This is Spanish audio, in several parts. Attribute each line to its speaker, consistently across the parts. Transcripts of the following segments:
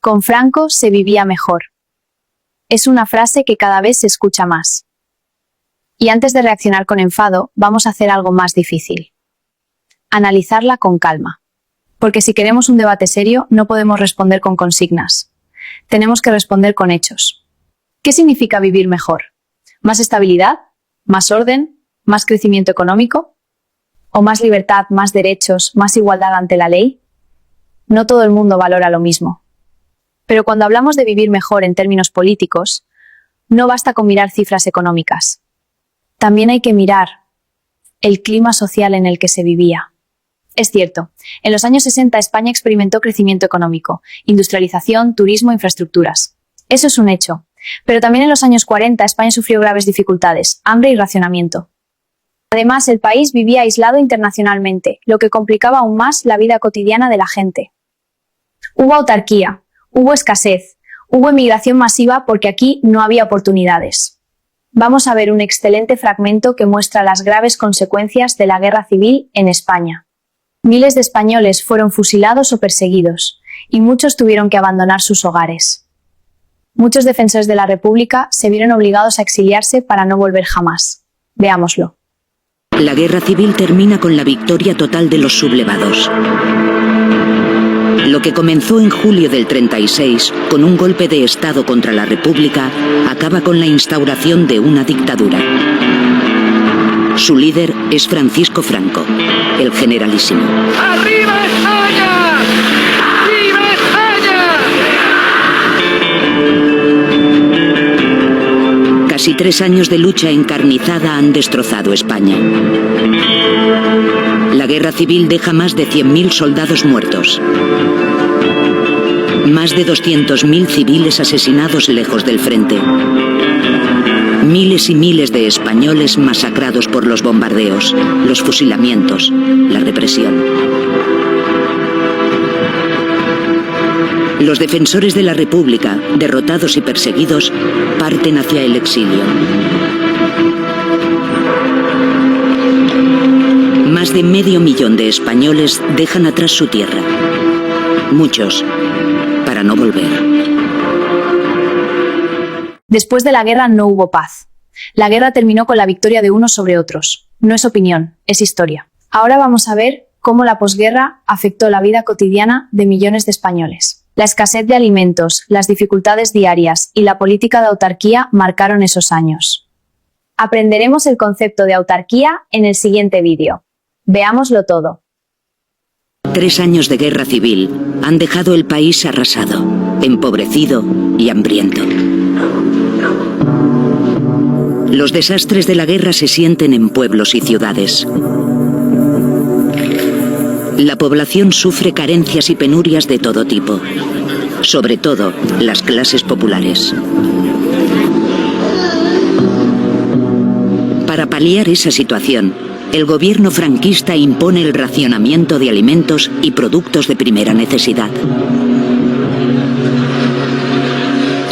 Speaker 1: Con Franco se vivía mejor. Es una frase que cada vez se escucha más. Y antes de reaccionar con enfado, vamos a hacer algo más difícil. Analizarla con calma. Porque si queremos un debate serio, no podemos responder con consignas. Tenemos que responder con hechos. ¿Qué significa vivir mejor? ¿Más estabilidad? ¿Más orden? ¿Más crecimiento económico? ¿O más libertad, más derechos, más igualdad ante la ley? No todo el mundo valora lo mismo. Pero cuando hablamos de vivir mejor en términos políticos, no basta con mirar cifras económicas. También hay que mirar el clima social en el que se vivía. Es cierto, en los años 60 España experimentó crecimiento económico, industrialización, turismo, infraestructuras. Eso es un hecho. Pero también en los años 40 España sufrió graves dificultades, hambre y racionamiento. Además, el país vivía aislado internacionalmente, lo que complicaba aún más la vida cotidiana de la gente. Hubo autarquía, hubo escasez, hubo emigración masiva porque aquí no había oportunidades. Vamos a ver un excelente fragmento que muestra las graves consecuencias de la guerra civil en España. Miles de españoles fueron fusilados o perseguidos, y muchos tuvieron que abandonar sus hogares. Muchos defensores de la República se vieron obligados a exiliarse para no volver jamás. Veámoslo.
Speaker 2: La guerra civil termina con la victoria total de los sublevados. Lo que comenzó en julio del 36, con un golpe de Estado contra la República, acaba con la instauración de una dictadura. Su líder es Francisco Franco, el generalísimo.
Speaker 3: ¡Arriba España! ¡Viva España!
Speaker 2: Casi 3 años de lucha encarnizada han destrozado España. La guerra civil deja más de 100.000 soldados muertos. Más de 200.000 civiles asesinados lejos del frente. Miles y miles de españoles masacrados por los bombardeos, los fusilamientos, la represión. Los defensores de la República, derrotados y perseguidos, parten hacia el exilio. Más de 500.000 de españoles dejan atrás su tierra. Muchos para no volver.
Speaker 1: Después de la guerra no hubo paz. La guerra terminó con la victoria de unos sobre otros. No es opinión, es historia. Ahora vamos a ver cómo la posguerra afectó la vida cotidiana de millones de españoles. La escasez de alimentos, las dificultades diarias y la política de autarquía marcaron esos años. Aprenderemos el concepto de autarquía en el siguiente vídeo. Veámoslo todo.
Speaker 2: 3 años de guerra civil han dejado el país arrasado, empobrecido y hambriento. Los desastres de la guerra se sienten en pueblos y ciudades. La población sufre carencias y penurias de todo tipo, sobre todo las clases populares. Para paliar esa situación, el gobierno franquista impone el racionamiento de alimentos y productos de primera necesidad.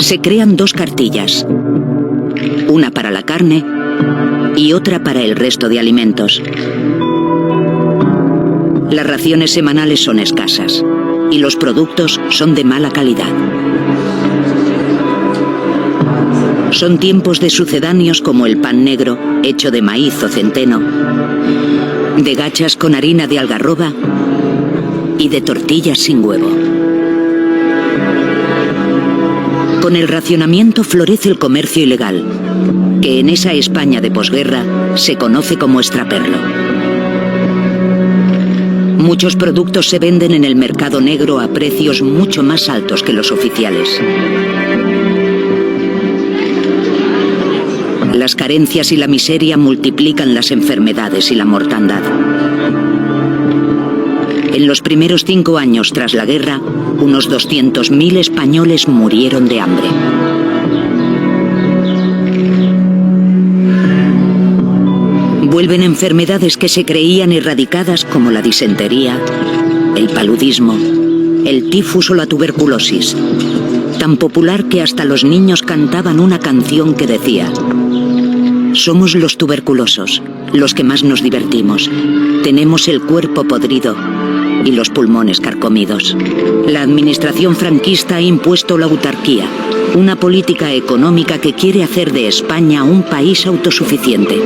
Speaker 2: Se crean 2 cartillas, una para la carne y otra para el resto de alimentos. Las raciones semanales son escasas y los productos son de mala calidad. Son tiempos de sucedáneos como el pan negro, hecho de maíz o centeno, de gachas con harina de algarroba y de tortillas sin huevo. Con el racionamiento florece el comercio ilegal, que en esa España de posguerra se conoce como extraperlo. Muchos productos se venden en el mercado negro a precios mucho más altos que los oficiales. Las carencias y la miseria multiplican las enfermedades y la mortandad. En los primeros 5 años tras la guerra, unos 200.000 españoles murieron de hambre. Vuelven enfermedades que se creían erradicadas como la disentería, el paludismo, el tifus o la tuberculosis, tan popular que hasta los niños cantaban una canción que decía: somos los tuberculosos, los que más nos divertimos. Tenemos el cuerpo podrido y los pulmones carcomidos. La administración franquista ha impuesto la autarquía, una política económica que quiere hacer de España un país autosuficiente.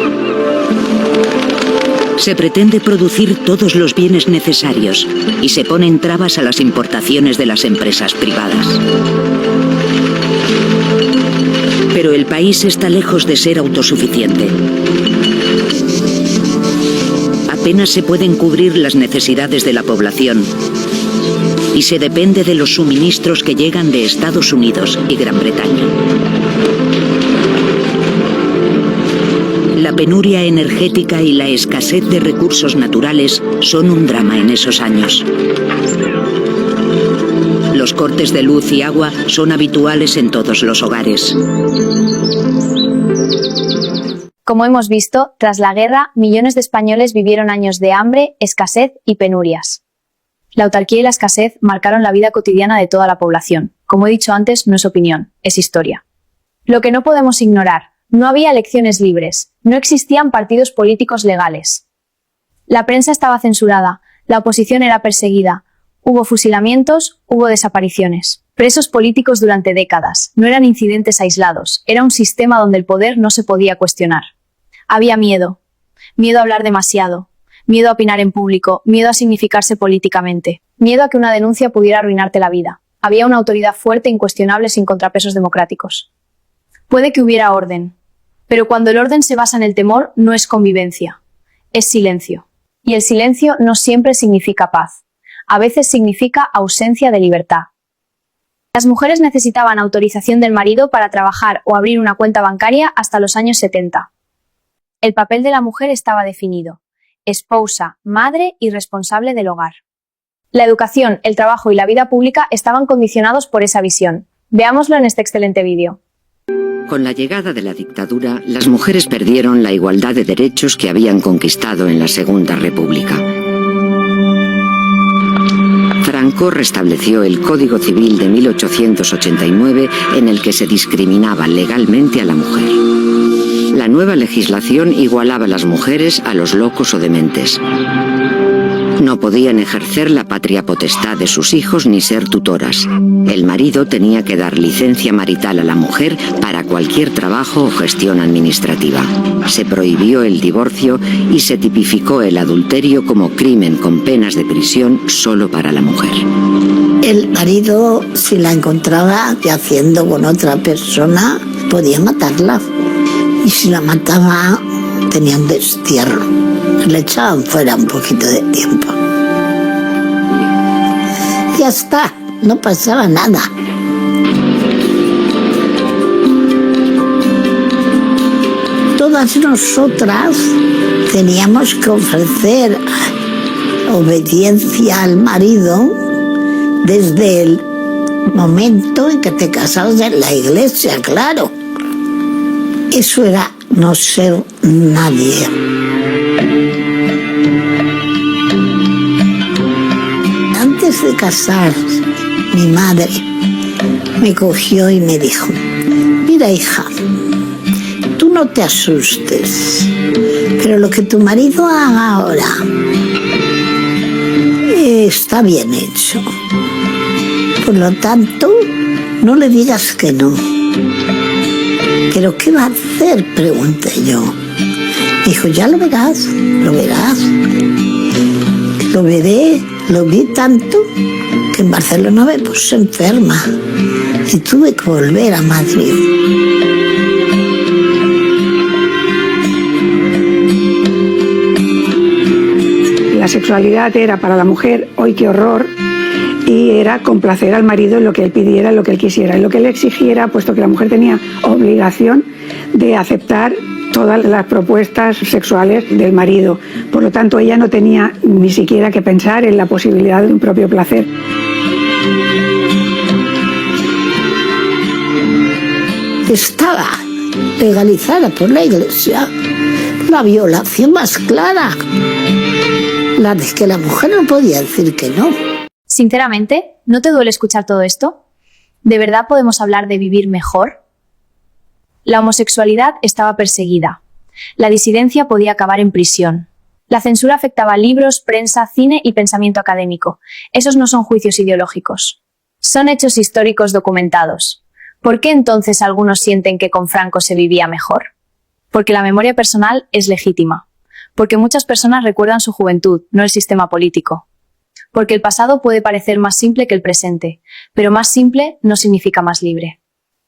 Speaker 2: Se pretende producir todos los bienes necesarios y se ponen trabas a las importaciones de las empresas privadas. Pero el país está lejos de ser autosuficiente. Apenas se pueden cubrir las necesidades de la población y se depende de los suministros que llegan de Estados Unidos y Gran Bretaña. La penuria energética y la escasez de recursos naturales son un drama en esos años. Los cortes de luz y agua son habituales en todos los hogares.
Speaker 1: Como hemos visto, tras la guerra, millones de españoles vivieron años de hambre, escasez y penurias. La autarquía y la escasez marcaron la vida cotidiana de toda la población. Como he dicho antes, no es opinión, es historia. Lo que no podemos ignorar: no había elecciones libres, no existían partidos políticos legales. La prensa estaba censurada, la oposición era perseguida, hubo fusilamientos, hubo desapariciones. Presos políticos durante décadas, no eran incidentes aislados, era un sistema donde el poder no se podía cuestionar. Había miedo. Miedo a hablar demasiado. Miedo a opinar en público. Miedo a significarse políticamente. Miedo a que una denuncia pudiera arruinarte la vida. Había una autoridad fuerte e incuestionable sin contrapesos democráticos. Puede que hubiera orden, pero cuando el orden se basa en el temor, no es convivencia. Es silencio. Y el silencio no siempre significa paz. A veces significa ausencia de libertad. Las mujeres necesitaban autorización del marido para trabajar o abrir una cuenta bancaria hasta los años 70. El papel de la mujer estaba definido: esposa, madre y responsable del hogar. La educación, el trabajo y la vida pública estaban condicionados por esa visión. Veámoslo en este excelente vídeo.
Speaker 4: Con la llegada de la dictadura, las mujeres perdieron la igualdad de derechos que habían conquistado en la Segunda República. Franco restableció el Código Civil de 1889, en el que se discriminaba legalmente a la mujer. La nueva legislación igualaba a las mujeres a los locos o dementes. No podían ejercer la patria potestad de sus hijos ni ser tutoras. El marido tenía que dar licencia marital a la mujer para cualquier trabajo o gestión administrativa. Se prohibió el divorcio y se tipificó el adulterio como crimen con penas de prisión solo para la mujer.
Speaker 5: El marido, si la encontraba yaciendo con otra persona, podía matarla. Y si la mataba, tenía un destierro. Le echaban fuera un poquito de tiempo. Ya está, no pasaba nada. Todas nosotras teníamos que ofrecer obediencia al marido desde el momento en que te casabas en la iglesia, claro. Eso era no ser nadie. Antes de casar, mi madre me cogió y me dijo: mira, hija, tú no te asustes, pero lo que tu marido haga ahora está bien hecho. Por lo tanto, no le digas que no. ¿Pero qué va a hacer?, pregunté yo. Dijo: ya lo verás, lo verás. Lo veré, lo vi tanto que en Barcelona me puse enferma y tuve que volver a Madrid.
Speaker 6: La sexualidad era para la mujer, ¡hoy qué horror!, y era complacer al marido en lo que él pidiera, en lo que él quisiera, en lo que él exigiera, puesto que la mujer tenía obligación de aceptar todas las propuestas sexuales del marido. Por lo tanto, ella no tenía ni siquiera que pensar en la posibilidad de un propio placer.
Speaker 5: Estaba legalizada por la Iglesia la violación más clara, la de que la mujer no podía decir que no.
Speaker 1: Sinceramente, ¿no te duele escuchar todo esto? ¿De verdad podemos hablar de vivir mejor? La homosexualidad estaba perseguida. La disidencia podía acabar en prisión. La censura afectaba a libros, prensa, cine y pensamiento académico. Esos no son juicios ideológicos. Son hechos históricos documentados. ¿Por qué entonces algunos sienten que con Franco se vivía mejor? Porque la memoria personal es legítima. Porque muchas personas recuerdan su juventud, no el sistema político. Porque el pasado puede parecer más simple que el presente, pero más simple no significa más libre.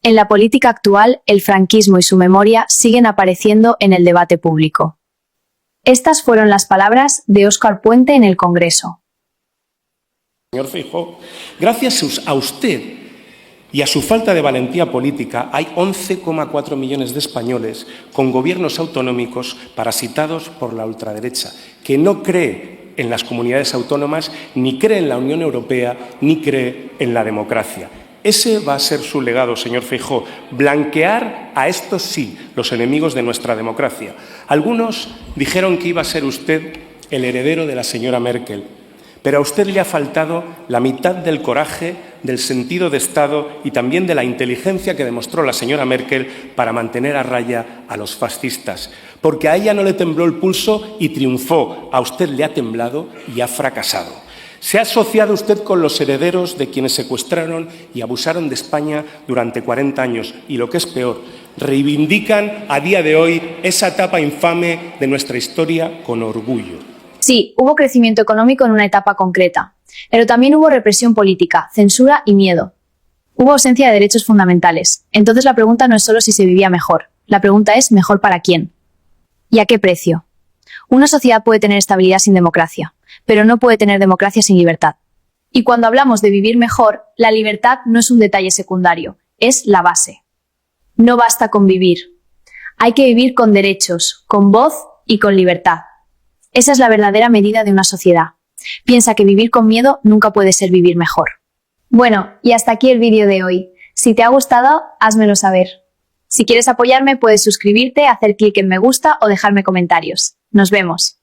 Speaker 1: En la política actual, el franquismo y su memoria siguen apareciendo en el debate público. Estas fueron las palabras de Óscar Puente en el Congreso.
Speaker 7: Señor Feijóo, gracias a usted y a su falta de valentía política, hay 11,4 millones de españoles con gobiernos autonómicos parasitados por la ultraderecha, que no cree en las comunidades autónomas, ni cree en la Unión Europea, ni cree en la democracia. Ese va a ser su legado, señor Feijóo, blanquear a estos sí, los enemigos de nuestra democracia. Algunos dijeron que iba a ser usted el heredero de la señora Merkel, pero a usted le ha faltado la mitad del coraje, del sentido de Estado y también de la inteligencia que demostró la señora Merkel para mantener a raya a los fascistas. Porque a ella no le tembló el pulso y triunfó. A usted le ha temblado y ha fracasado. Se ha asociado usted con los herederos de quienes secuestraron y abusaron de España durante 40 años. Y lo que es peor, reivindican a día de hoy esa etapa infame de nuestra historia con orgullo.
Speaker 1: Sí, hubo crecimiento económico en una etapa concreta, pero también hubo represión política, censura y miedo. Hubo ausencia de derechos fundamentales. Entonces la pregunta no es solo si se vivía mejor, la pregunta es ¿mejor para quién? ¿Y a qué precio? Una sociedad puede tener estabilidad sin democracia, pero no puede tener democracia sin libertad. Y cuando hablamos de vivir mejor, la libertad no es un detalle secundario, es la base. No basta con vivir. Hay que vivir con derechos, con voz y con libertad. Esa es la verdadera medida de una sociedad. Piensa que vivir con miedo nunca puede ser vivir mejor. Bueno, y hasta aquí el vídeo de hoy. Si te ha gustado, házmelo saber. Si quieres apoyarme, puedes suscribirte, hacer clic en me gusta o dejarme comentarios. Nos vemos.